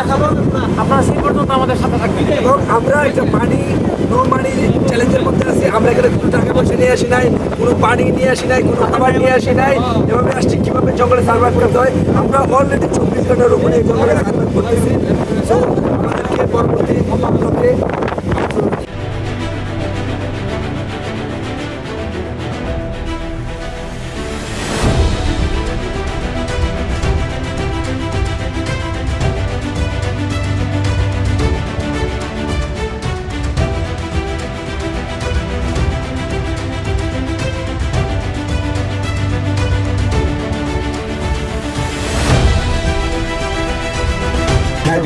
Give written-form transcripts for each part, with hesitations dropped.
দেখাবো, আপনারা সেই পর্যন্ত আমাদের সাথে থাকবেন। এবং আমরা একটা নো মানি চ্যালেঞ্জের মধ্যে আছি। আমরা এখানে কোনো টাকা পয়সা নিয়ে আসি নাই, কোনো পানি নিয়ে আসি নাই, কোনো খাবার নিয়ে আসি নাই। এভাবে আসছি কীভাবে জঙ্গলে সার্ভাইভ করতে হয়। আমরা অলরেডি 24 ঘন্টার উপরে এই জঙ্গলে সার্ভাইভ করতেছি। সো আমাদেরকে পরবর্তী ব্লগে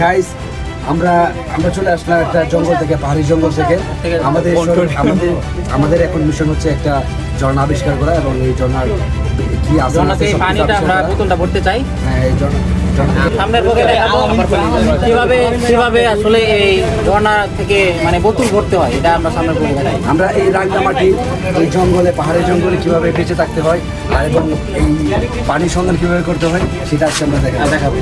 গাইস আমরা চলে আসলাম একটা জঙ্গল থেকে, পাহাড়ি জঙ্গল থেকে। আমাদের এখন মিশন হচ্ছে একটা ঝর্ণা আবিষ্কার করা এবং এই ঝর্ণার কি আছে পানিটা আমরা বোতলটা ভরতে চাই। হ্যাঁ, এই সামনের পক্ষে কিভাবে আসলে এই ঝর্ণা থেকে মানে বোতল ভরতে হয়, এটা আমরা সামনের পক্ষে দেখাই। আমরা এই রাঙ্গামাটি এই জঙ্গলে, পাহাড়ি জঙ্গলে কিভাবে বেঁচে থাকতে হয় আর এবং এই পানি সন্ধান কিভাবে করতে হয় সেটা আজকে আমরা দেখাবো।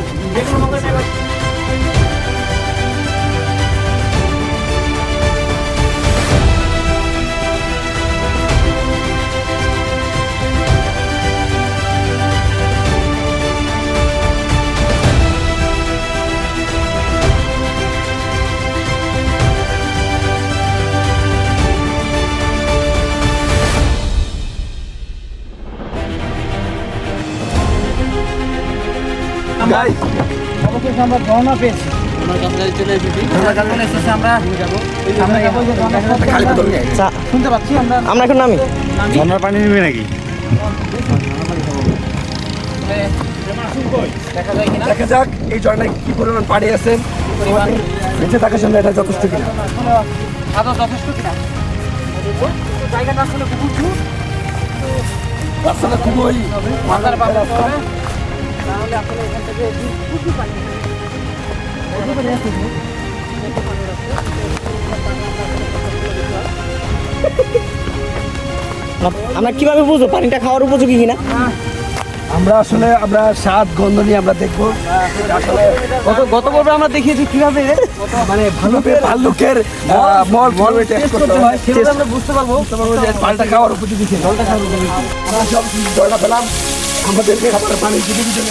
অবশেষে আমরা ঝর্ণা পেয়েছি। শুনতে পাচ্ছি আমরা এখন নামি। ঝর্ণার পানি নিবি নাকি? দেখা যাক এই ঝর্ণায় কি পরিমাণ পানি আছে, বেঁচে থাকার জন্য এটা যথেষ্ট কিনা। যথেষ্ট কিনা জায়গাটা আসলে খুব উঁচু, রাস্তাটা খুবই মাথার পাশে হবে, তাহলে আসলে এখান থেকে প্রচুর পানি আমরা কিভাবে বুঝবো পানিটা খাওয়ার উপযোগী কিনা? আমরা স্বাদ গন্ধ নিয়ে আমরা দেখবো। আসলে গত পর্বে আমরা দেখিয়েছি কিভাবে মানে ভাল্লুকের মল টেস্ট করতে হয়, সেভাবে আমরা বুঝতে পারবো যে পানিটা খাওয়ার উপযোগী কিনা। আমরা সব ঝর্ণা পেলাম, আমাদেরকে খাবার পানি দিতে